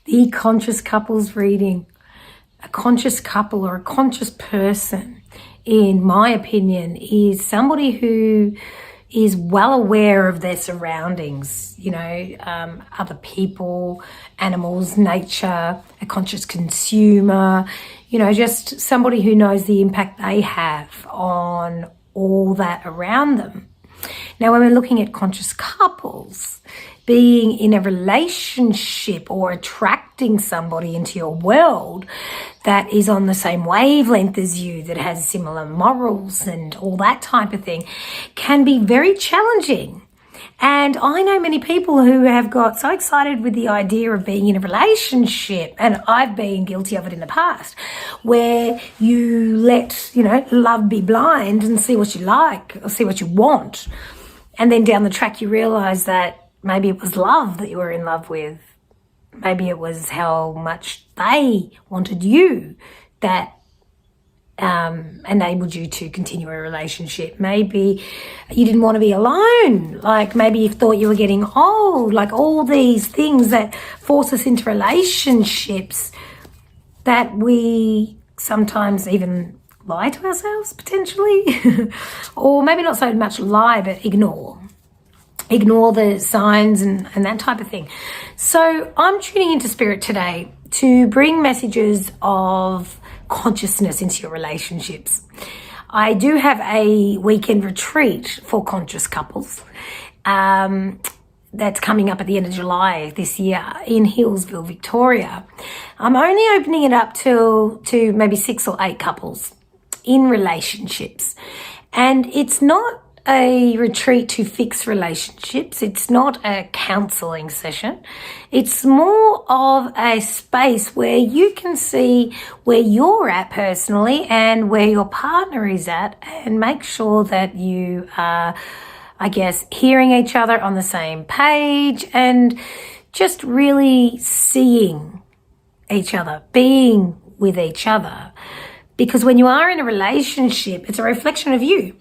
the conscious couples reading. A conscious couple or a conscious person, in my opinion, is somebody who is well aware of their surroundings, other people, animals, nature, a conscious consumer, just somebody who knows the impact they have on all that around them. Now, when we're looking at conscious couples, being in a relationship or attracting somebody into your world that is on the same wavelength as you, that has similar morals and all that type of thing, can be very challenging. And I know many people who have got so excited with the idea of being in a relationship, and I've been guilty of it in the past, where you let, love be blind and see what you like or see what you want. And then down the track you realise that maybe it was love that you were in love with. Maybe it was how much they wanted you that enabled you to continue a relationship. Maybe you didn't want to be alone. Like maybe you thought you were getting old. Like all these things that force us into relationships that we sometimes even lie to ourselves potentially. Or maybe not so much lie, but ignore the signs and that type of thing. So I'm tuning into Spirit today to bring messages of consciousness into your relationships. I do have a weekend retreat for conscious couples that's coming up at the end of July this year in Hillsville, Victoria. I'm only opening it up to maybe 6 or 8 couples in relationships. And it's not a retreat to fix relationships. It's not a counselling session. It's more of a space where you can see where you're at personally and where your partner is at, and make sure that you are, hearing each other on the same page and just really seeing each other, being with each other. Because when you are in a relationship, it's a reflection of you.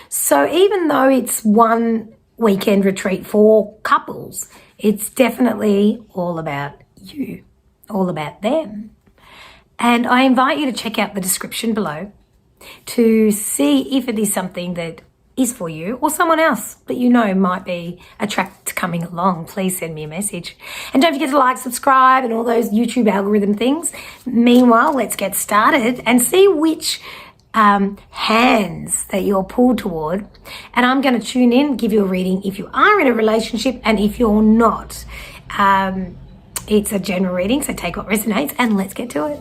So even though it's one weekend retreat for couples, it's definitely all about you, all about them. And I invite you to check out the description below to see if it is something that is for you or someone else that you know might be attracted to coming along. Please send me a message. And don't forget to like, subscribe, and all those YouTube algorithm things. Meanwhile, let's get started and see which hands that you're pulled toward, and I'm going to tune in, give you a reading if you are in a relationship, and if you're not. It's a general reading, so take what resonates and let's get to it.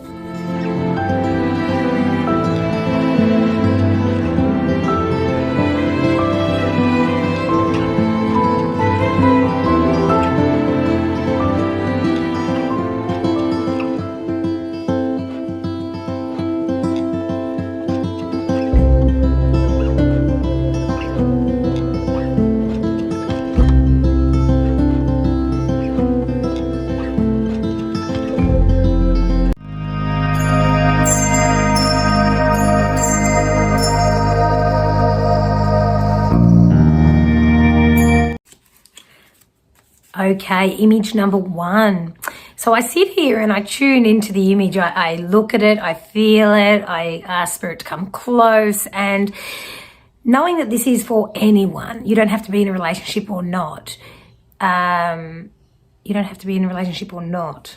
Okay, image number 1. So I sit here and I tune into the image. I look at it, I feel it, I ask Spirit to come close, and knowing that this is for anyone. You don't have to be in a relationship or not. You don't have to be in a relationship or not.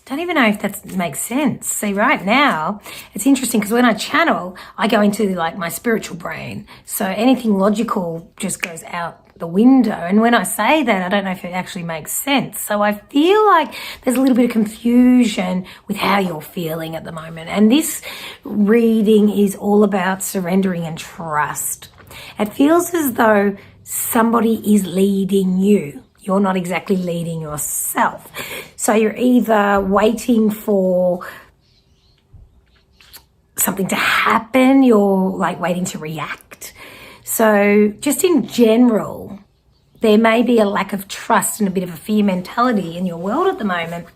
Don't even know if that makes sense. See, right now, it's interesting because when I channel, I go into like my spiritual brain. So anything logical just goes out the window. And when I say that, I don't know if it actually makes sense. So I feel like there's a little bit of confusion with how you're feeling at the moment. And this reading is all about surrendering and trust. It feels as though somebody is leading you. You're not exactly leading yourself. So you're either waiting for something to happen, you're like waiting to react. So just in general, there may be a lack of trust and a bit of a fear mentality in your world at the moment.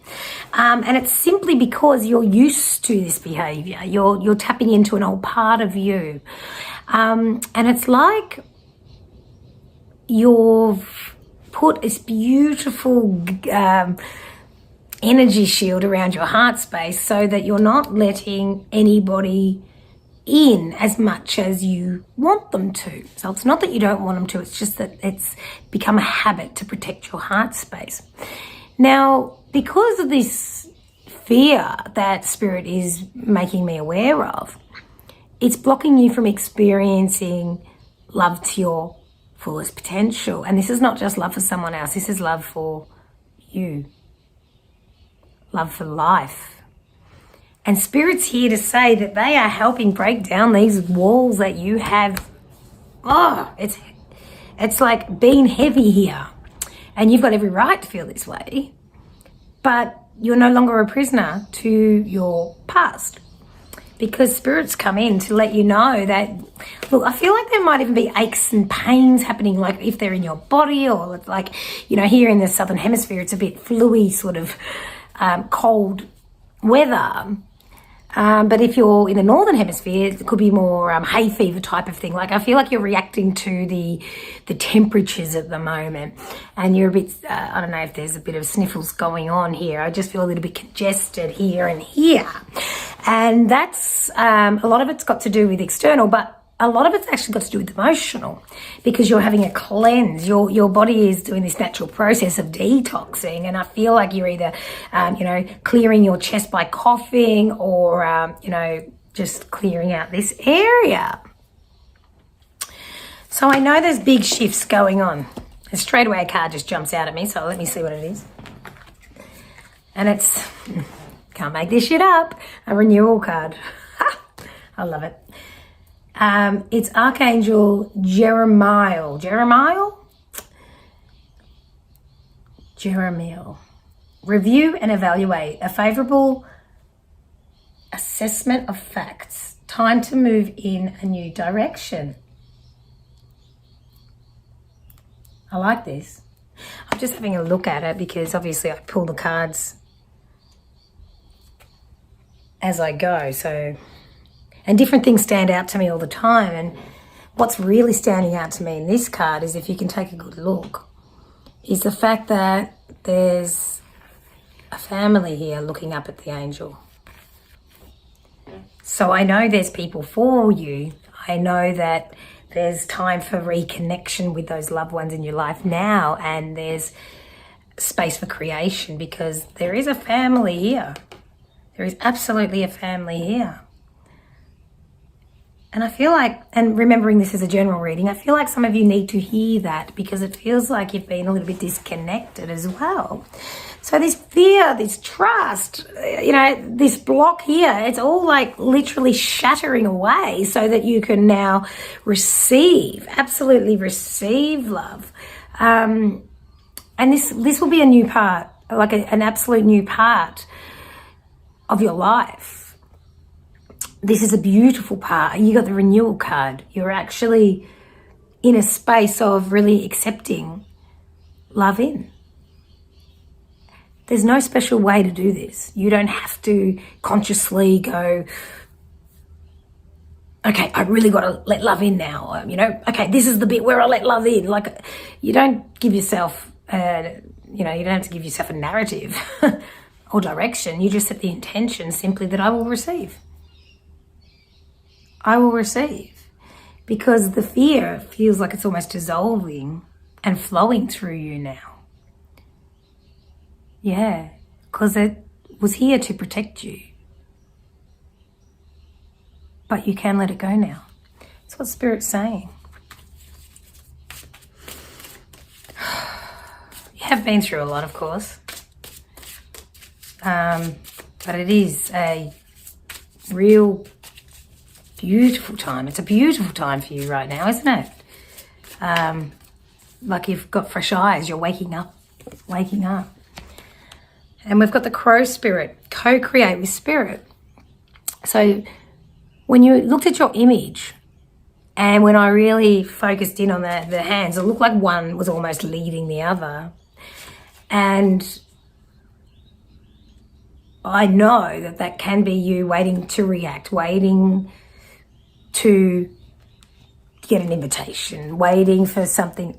And it's simply because you're used to this behavior. You're tapping into an old part of you. And it's like you've put this beautiful energy shield around your heart space so that you're not letting anybody in as much as you want them to. So it's not that you don't want them to, it's just that it's become a habit to protect your heart space. Now, because of this fear that Spirit is making me aware of, it's blocking you from experiencing love to your fullest potential. And this is not just love for someone else, this is love for you, love for life. And Spirit's here to say that they are helping break down these walls that you have. Oh, it's like being heavy here. And you've got every right to feel this way. But you're no longer a prisoner to your past. Because Spirit's come in to let you know that, look, I feel like there might even be aches and pains happening, like if they're in your body, or like, you know, here in the Southern Hemisphere, it's a bit fluey, sort of cold weather. But if you're in the Northern Hemisphere, it could be more hay fever type of thing. Like I feel like you're reacting to the temperatures at the moment, and you're a bit, I don't know if there's a bit of sniffles going on here. I just feel a little bit congested here and here. And that's, a lot of it's got to do with external, but a lot of it's actually got to do with emotional, because you're having a cleanse. Your body is doing this natural process of detoxing, and I feel like you're either, clearing your chest by coughing, or, just clearing out this area. So I know there's big shifts going on. And straight away a card just jumps out at me, so let me see what it is. And it's, can't make this shit up, a renewal card. I love it. It's Archangel Jeremiah. Review and evaluate. A favorable assessment of facts. Time to move in a new direction. I like this. I'm just having a look at it because obviously I pull the cards as I go. So, and different things stand out to me all the time. And what's really standing out to me in this card is, if you can take a good look, is the fact that there's a family here looking up at the angel. So I know there's people for you. I know that there's time for reconnection with those loved ones in your life now, and there's space for creation, because there is a family here. There is absolutely a family here. And I feel like, and remembering this is a general reading, I feel like some of you need to hear that, because it feels like you've been a little bit disconnected as well. So this fear, this trust, this block here, it's all like literally shattering away so that you can now receive, absolutely receive love. And this will be a new part, like an absolute new part of your life. This is a beautiful part. You got the renewal card. You're actually in a space of really accepting love in. There's no special way to do this. You don't have to consciously go, okay, I really got to let love in now. Okay, this is the bit where I let love in. Like, you don't give yourself, you don't have to give yourself a narrative or direction. You just set the intention simply that I will receive. I will receive, because the fear feels like it's almost dissolving and flowing through you now. Yeah, because it was here to protect you. But you can let it go now. That's what Spirit's saying. You have been through a lot, of course. But it is a real beautiful time. It's a beautiful time for you right now, isn't it? Like you've got fresh eyes. You're waking up. And we've got the Crow Spirit, co-create with Spirit. So when you looked at your image, and when I really focused in on the hands, it looked like one was almost leading the other. And I know that can be you waiting to react, waiting to get an invitation, waiting for something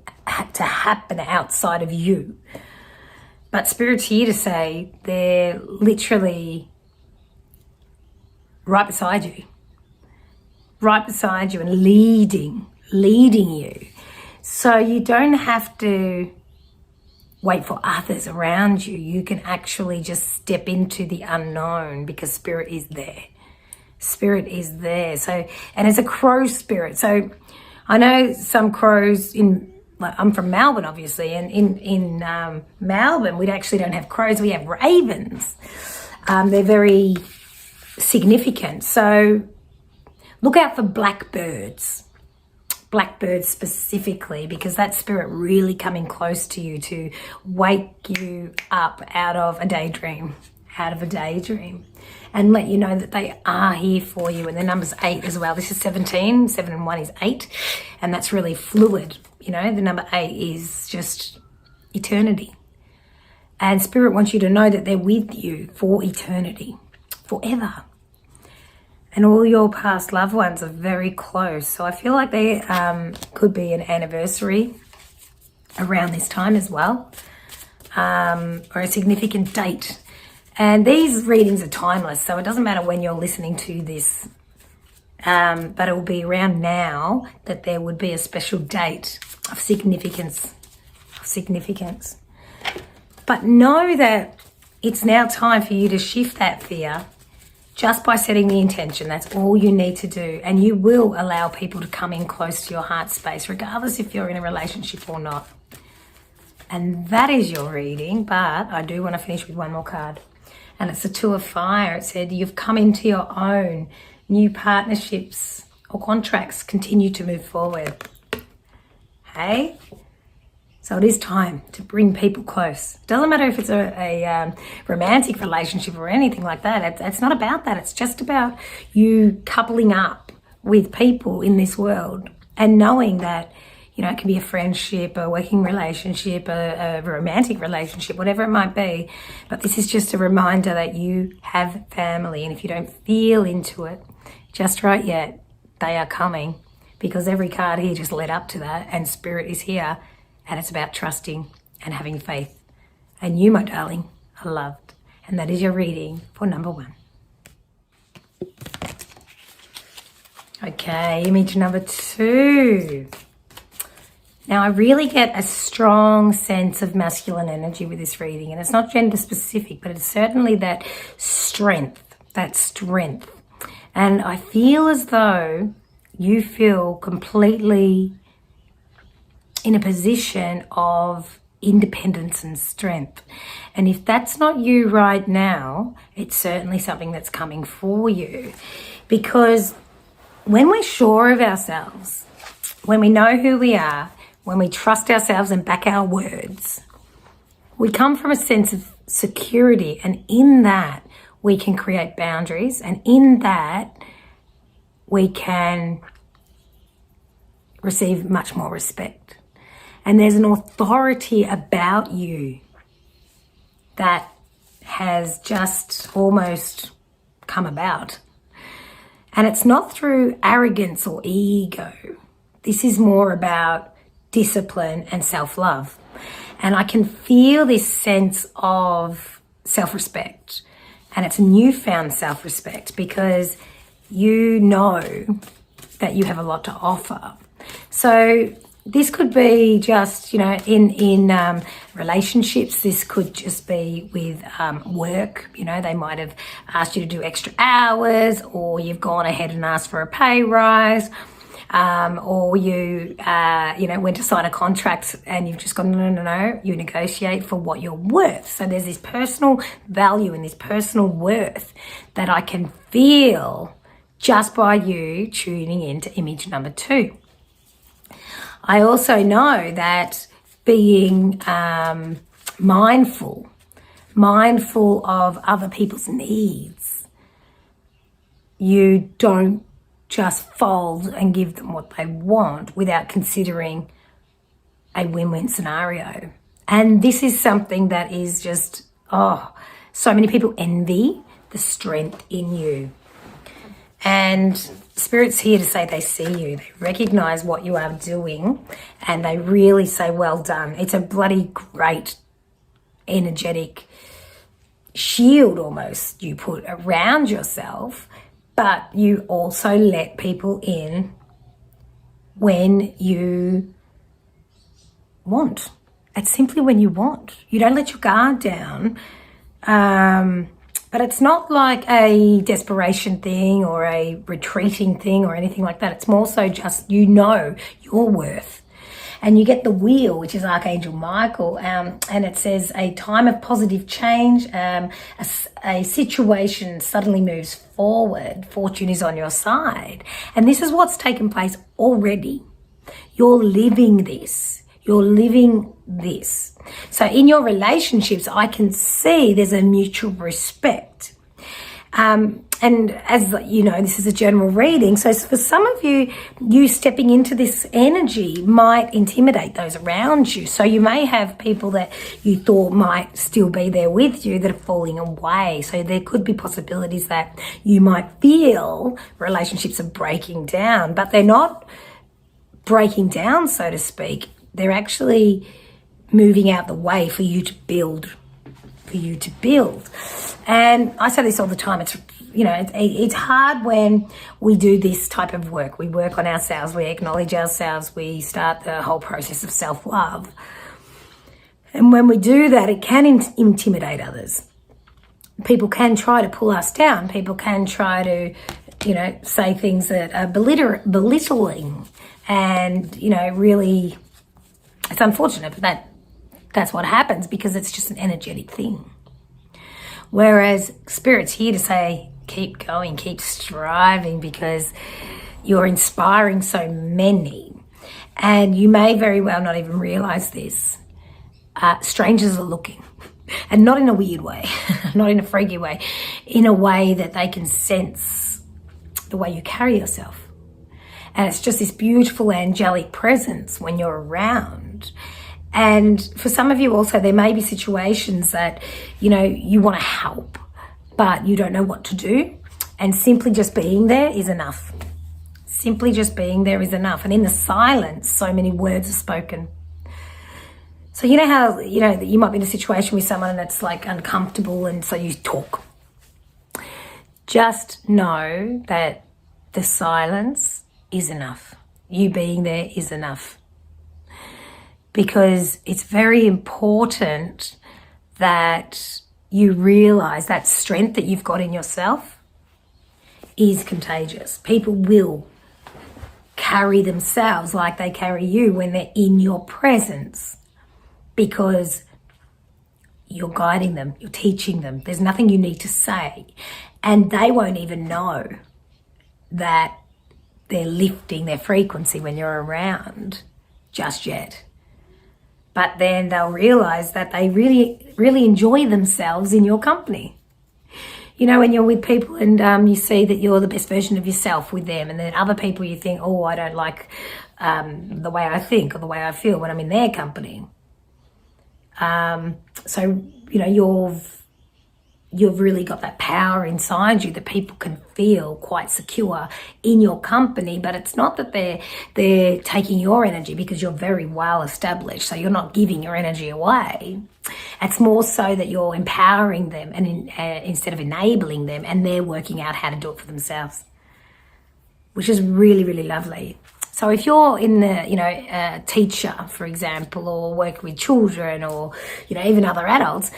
to happen outside of you. But Spirit's here to say they're literally right beside you and leading you. So you don't have to wait for others around you. You can actually just step into the unknown because Spirit is there. Spirit is there. So, and it's a crow spirit. So I know some crows I'm from Melbourne, obviously, and in Melbourne, we actually don't have crows. We have ravens. They're very significant. So look out for blackbirds specifically, because that spirit really coming close to you to wake you up out of a daydream, and let you know that they are here for you. And the number's 8 as well. This is 17, 7 and 1 is 8, and that's really fluid. You know, the number 8 is just eternity. And Spirit wants you to know that they're with you for eternity, forever. And all your past loved ones are very close. So I feel like they could be an anniversary around this time as well, or a significant date. And these readings are timeless, so it doesn't matter when you're listening to this, but it will be around now that there would be a special date of significance. But know that it's now time for you to shift that fear just by setting the intention. That's all you need to do. And you will allow people to come in close to your heart space, regardless if you're in a relationship or not. And that is your reading, but I do want to finish with one more card. And it's the Two of Fire. It said, you've come into your own. New partnerships or contracts continue to move forward. Hey? So it is time to bring people close. It doesn't matter if it's a romantic relationship or anything like that. It's not about that. It's just about you coupling up with people in this world and knowing that, you know, it can be a friendship, a working relationship, a romantic relationship, whatever it might be. But this is just a reminder that you have family. And if you don't feel into it just right yet, they are coming, because every card here just led up to that. And Spirit is here, and it's about trusting and having faith. And you, my darling, are loved. And that is your reading for number 1. Okay, image number 2. Now, I really get a strong sense of masculine energy with this reading, and it's not gender specific, but it's certainly that strength. And I feel as though you feel completely in a position of independence and strength. And if that's not you right now, it's certainly something that's coming for you. Because when we're sure of ourselves, when we know who we are, when we trust ourselves and back our words, we come from a sense of security, and in that we can create boundaries, and in that we can receive much more respect. And there's an authority about you that has just almost come about. And it's not through arrogance or ego. This is more about discipline and self-love. And I can feel this sense of self-respect. And it's a newfound self-respect because you know that you have a lot to offer. So this could be just, you know, in relationships. This could just be with work. You know, they might have asked you to do extra hours, or you've gone ahead and asked for a pay rise, or you went to sign a contract and you've just gone, no, you negotiate for what you're worth. So there's this personal value and this personal worth that I can feel just by you tuning into image number 2. I also know that being mindful of other people's needs, you don't just fold and give them what they want without considering a win-win scenario. And this is something that is just, so many people envy the strength in you. And Spirit's here to say they see you. They recognize what you are doing and they really say, well done. It's a bloody great energetic shield almost you put around yourself, but you also let people in when you want. It's simply when you want. You don't let your guard down. But it's not like a desperation thing or a retreating thing or anything like that. It's more so just you know your worth. And you get the wheel, which is Archangel Michael, and it says a time of positive change, a situation suddenly moves forward, fortune is on your side. And this is what's taken place already. You're living this. You're living this. So in your relationships, I can see there's a mutual respect. And as you know, this is a general reading. So for some of you, you stepping into this energy might intimidate those around you. So you may have people that you thought might still be there with you that are falling away. So there could be possibilities that you might feel relationships are breaking down, but they're not breaking down, so to speak. They're actually moving out the way for you to build, And I say this all the time. It's hard when we do this type of work. We work on ourselves, we acknowledge ourselves, we start the whole process of self-love. And when we do that, it can intimidate others. People can try to pull us down. People can try to, say things that are belittling and, really, it's unfortunate, but that's what happens because it's just an energetic thing. Whereas Spirit's here to say, keep going, keep striving because you're inspiring so many. And you may very well not even realize this. Strangers are looking. And not in a weird way, not in a freaky way, in a way that they can sense the way you carry yourself. And it's just this beautiful angelic presence when you're around. And for some of you also, there may be situations that, you want to help, but you don't know what to do. And simply just being there is enough. Simply just being there is enough. And in the silence, so many words are spoken. So you know how, you might be in a situation with someone that's like uncomfortable and so you talk. Just know that the silence is enough. You being there is enough. Because it's very important that you realize that strength that you've got in yourself is contagious. People will carry themselves like they carry you when they're in your presence because you're guiding them, you're teaching them. There's nothing you need to say. And they won't even know that they're lifting their frequency when you're around just yet. But then they'll realize that they really, really enjoy themselves in your company. When you're with people and you see that you're the best version of yourself with them, and then other people you think, oh, I don't like the way I think or the way I feel when I'm in their company. You've really got that power inside you that people can feel quite secure in your company, but it's not that they're taking your energy because you're very well established, so you're not giving your energy away. It's more so that you're empowering them and instead of enabling them, and they're working out how to do it for themselves, which is really, really lovely. So if you're in a teacher, for example, or work with children or, even other adults,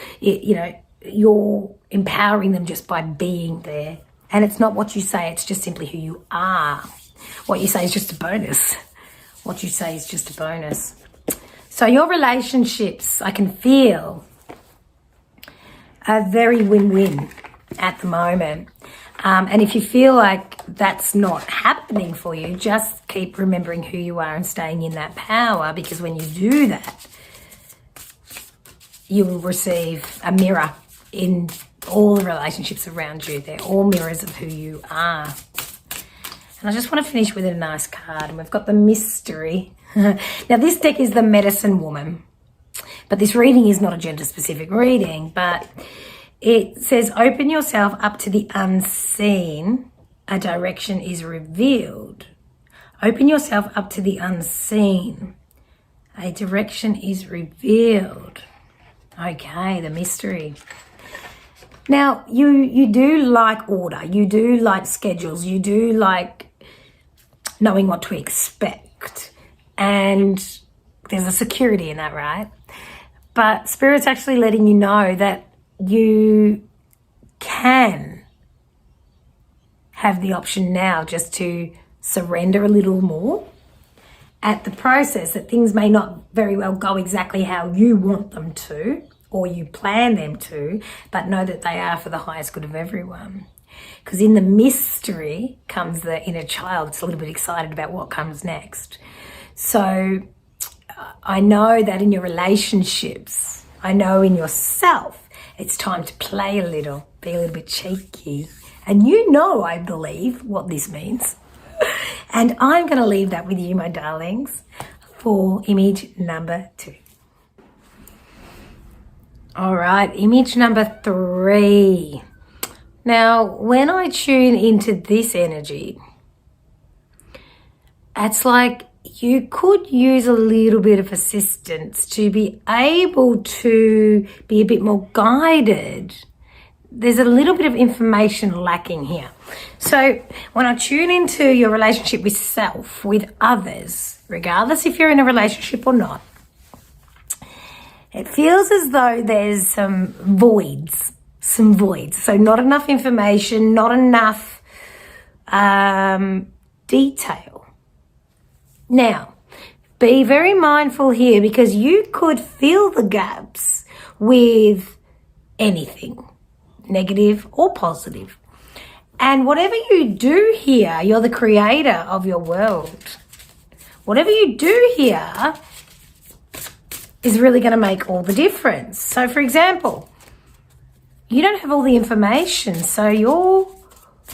you're empowering them just by being there. And it's not what you say, it's just simply who you are. What you say is just a bonus. What you say is just a bonus. So your relationships, I can feel, are very win-win at the moment. And if you feel like that's not happening for you, just keep remembering who you are and staying in that power, because when you do that, you will receive a mirror in all the relationships around you. They're all mirrors of who you are. And I just want to finish with a nice card. And we've got the mystery. Now, this deck is the Medicine Woman. But this reading is not a gender-specific reading. But it says, open yourself up to the unseen a direction is revealed. Open yourself up to the unseen. A direction is revealed. Okay, the mystery. Now, you do like order. You do like schedules. You do like knowing what to expect. And there's a security in that, right? But Spirit's actually letting you know that you can have the option now just to surrender a little more at the process, that things may not very well go exactly how you want them to or you plan them to, but know that they are for the highest good of everyone. Because in the mystery comes the inner child. It's a little bit excited about what comes next. So I know that in your relationships, I know in yourself, it's time to play a little, be a little bit cheeky. And you know, I believe, what this means. And I'm going to leave that with you, my darlings, for image number 2. All right, image number 3. Now, when I tune into this energy, it's like you could use a little bit of assistance to be able to be a bit more guided. There's a little bit of information lacking here. So when I tune into your relationship with self, with others, regardless if you're in a relationship or not, it feels as though there's some voids. So not enough information, not enough detail. Now, be very mindful here, because you could fill the gaps with anything, negative or positive. And whatever you do here, you're the creator of your world. Whatever you do here is really going to make all the difference. So, for example, you don't have all the information, so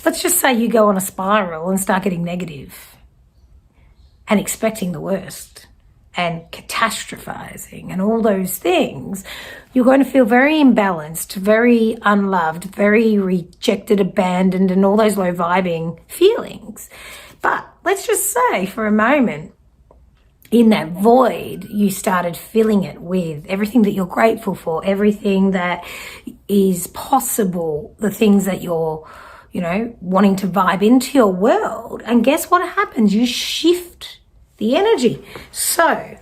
let's just say you go on a spiral and start getting negative and expecting the worst and catastrophizing and all those things. You're going to feel very imbalanced, very unloved, very rejected, abandoned, and all those low vibing feelings. But let's just say for a moment, in that void, you started filling it with everything that you're grateful for, everything that is possible, the things that you're, wanting to vibe into your world. And guess what happens? You shift the energy. So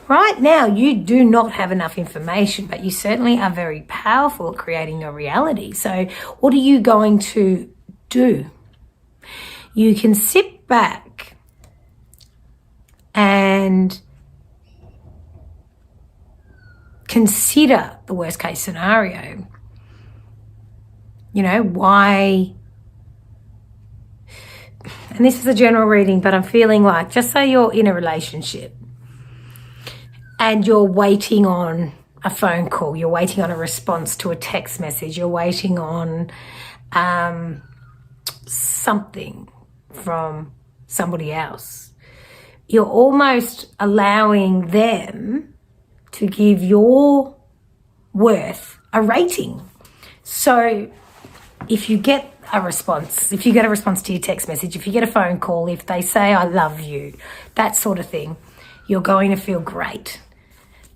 right now, you do not have enough information, but you certainly are very powerful at creating your reality. So what are you going to do? You can sit back and consider the worst case scenario. Why? And this is a general reading, but I'm feeling like, just say you're in a relationship and you're waiting on a phone call, you're waiting on a response to a text message, you're waiting on something from somebody else. You're almost allowing them to give your worth a rating. So if you get a response to your text message, if you get a phone call, if they say, I love you, that sort of thing, you're going to feel great.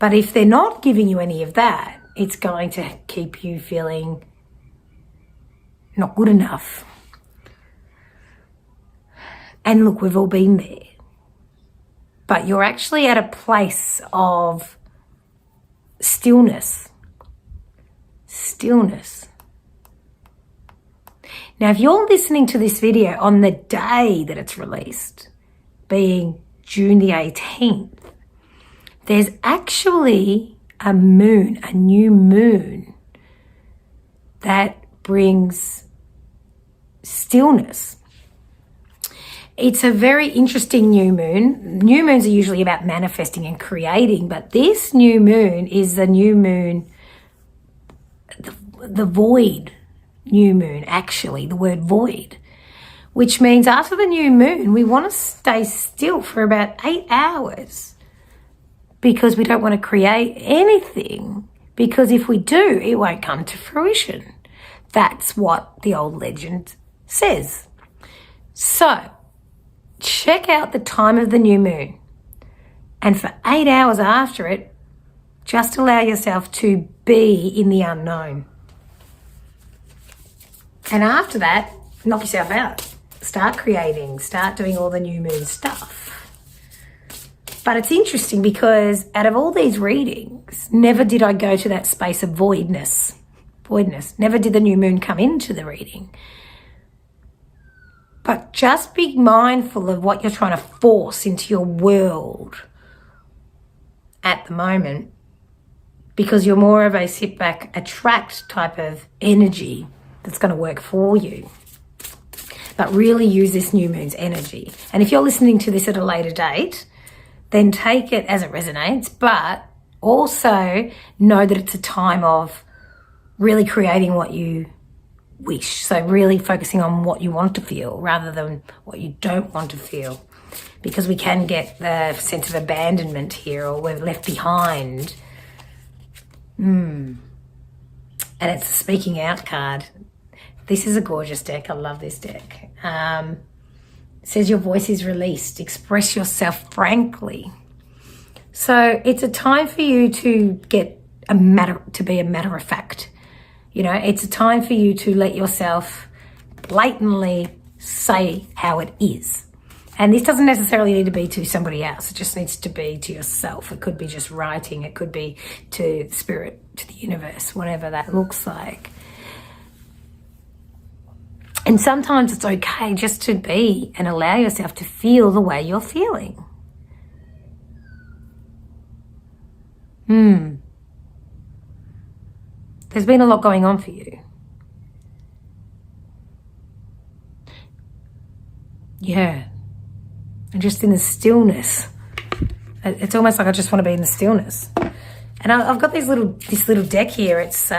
But if they're not giving you any of that, it's going to keep you feeling not good enough. And look, we've all been there. But you're actually at a place of stillness. Stillness. Now, if you're listening to this video on the day that it's released, being June the 18th, there's actually a moon, a new moon, that brings stillness. It's a very interesting new moon. New moons are usually about manifesting and creating, but this new moon is the new moon, the void new moon, actually, the word void, which means after the new moon, we want to stay still for about 8 hours because we don't want to create anything, because if we do, it won't come to fruition. That's what the old legend says. So check out the time of the new moon, and for 8 hours after it, just allow yourself to be in the unknown. And after that, knock yourself out. Start creating, start doing all the new moon stuff. But it's interesting because out of all these readings, never did I go to that space of voidness. Never did the new moon come into the reading. But just be mindful of what you're trying to force into your world at the moment, because you're more of a sit back, attract type of energy that's going to work for you. But really use this new moon's energy. And if you're listening to this at a later date, then take it as it resonates, but also know that it's a time of really creating what you wish. So really focusing on what you want to feel rather than what you don't want to feel, because we can get the sense of abandonment here, or we're left behind. And it's a speaking out card. This is a gorgeous deck. I love this deck. It says your voice is released. Express yourself frankly. So it's a time for you to be a matter of fact. You know, it's a time for you to let yourself blatantly say how it is. And this doesn't necessarily need to be to somebody else. It just needs to be to yourself. It could be just writing. It could be to spirit, to the universe, whatever that looks like. And sometimes it's okay just to be and allow yourself to feel the way you're feeling. There's been a lot going on for you. Yeah. And just in the stillness. It's almost like I just want to be in the stillness. And I've got this little deck here. It's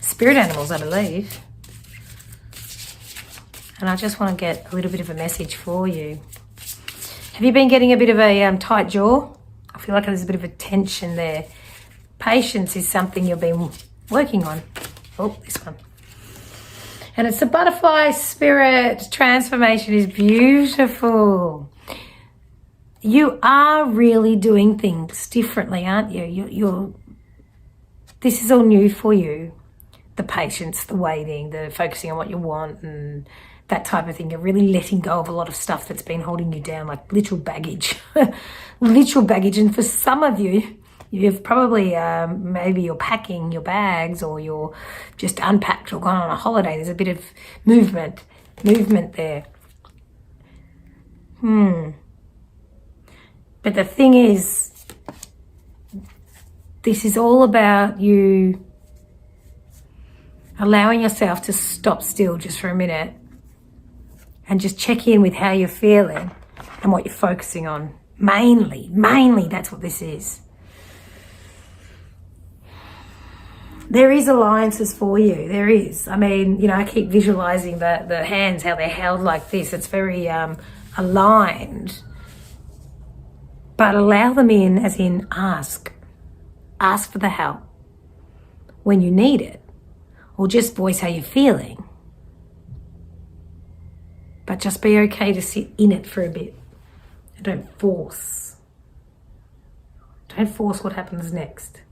spirit animals, I believe. And I just want to get a little bit of a message for you. Have you been getting a bit of a tight jaw? I feel like there's a bit of a tension there. Patience is something you've been working on. Oh, this one. And it's the butterfly spirit. Transformation is beautiful. You are really doing things differently, aren't you? This is all new for you. The patience, the waiting, the focusing on what you want and that type of thing. You're really letting go of a lot of stuff that's been holding you down, like literal baggage. Literal baggage. And for some of you, you've probably, maybe you're packing your bags, or you're just unpacked or gone on a holiday. There's a bit of movement there. But the thing is, this is all about you allowing yourself to stop still just for a minute and just check in with how you're feeling and what you're focusing on. Mainly, that's what this is. There is alliances for you. There is. I mean, you know, I keep visualizing the hands, how they're held like this. It's very aligned. But allow them in, as in ask. Ask for the help when you need it. Or just voice how you're feeling. But just be okay to sit in it for a bit. And don't force. Don't force what happens next.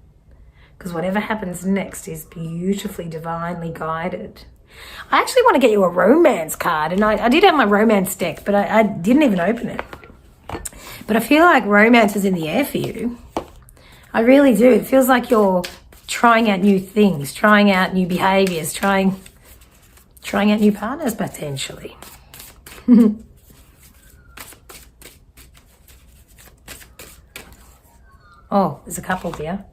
Because whatever happens next is beautifully, divinely guided. I actually want to get you a romance card. And I did have my romance deck, but I didn't even open it. But I feel like romance is in the air for you. I really do. It feels like you're trying out new things, trying out new behaviours, trying out new partners potentially. Oh, there's a couple here.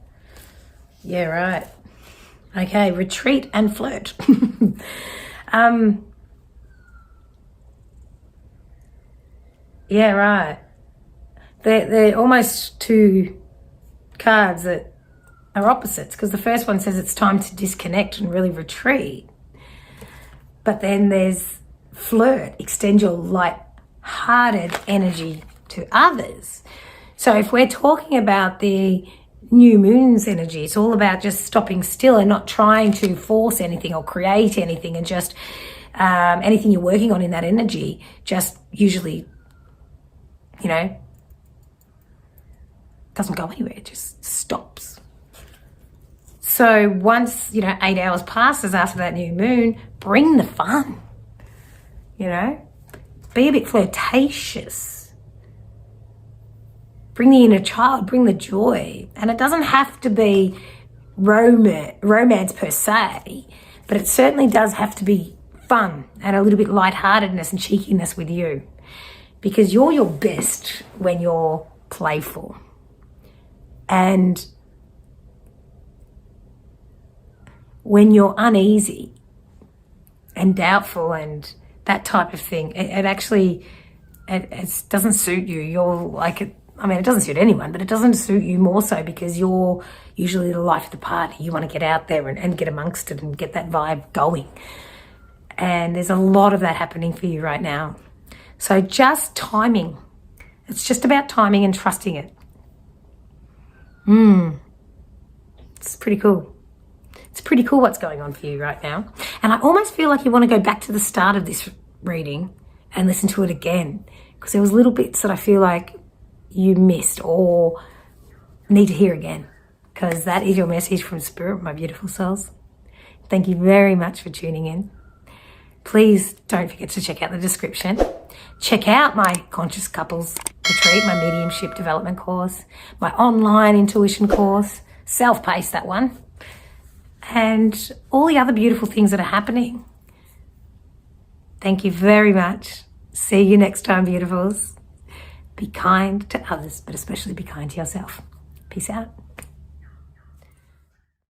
Yeah, right. Okay, retreat and flirt. Yeah, right. They're almost two cards that are opposites, because the first one says it's time to disconnect and really retreat. But then there's flirt, extend your light-hearted energy to others. So if we're talking about the new moon's energy, it's all about just stopping still and not trying to force anything or create anything, and just anything you're working on in that energy just usually, doesn't go anywhere. It just stops. So once, 8 hours passes after that new moon, bring the fun, Be a bit flirtatious. Bring the inner child, bring the joy. And it doesn't have to be romance per se, but it certainly does have to be fun and a little bit lightheartedness and cheekiness with you, because you're your best when you're playful. And when you're uneasy and doubtful and that type of thing, it actually doesn't suit you. You're like, it doesn't suit anyone, but it doesn't suit you more so because you're usually the life of the party. You want to get out there and get amongst it and get that vibe going. And there's a lot of that happening for you right now. So just timing. It's just about timing and trusting it. It's pretty cool. It's pretty cool what's going on for you right now. And I almost feel like you want to go back to the start of this reading and listen to it again, because there was little bits that I feel like you missed or need to hear again, because that is your message from Spirit, my beautiful souls. Thank you very much for tuning in. Please don't forget to check out the description. Check out my Conscious Couples Retreat, my mediumship development course, my online intuition course, self-paced that one, and all the other beautiful things that are happening. Thank you very much. See you next time, beautifuls. Be kind to others, but especially be kind to yourself. Peace out.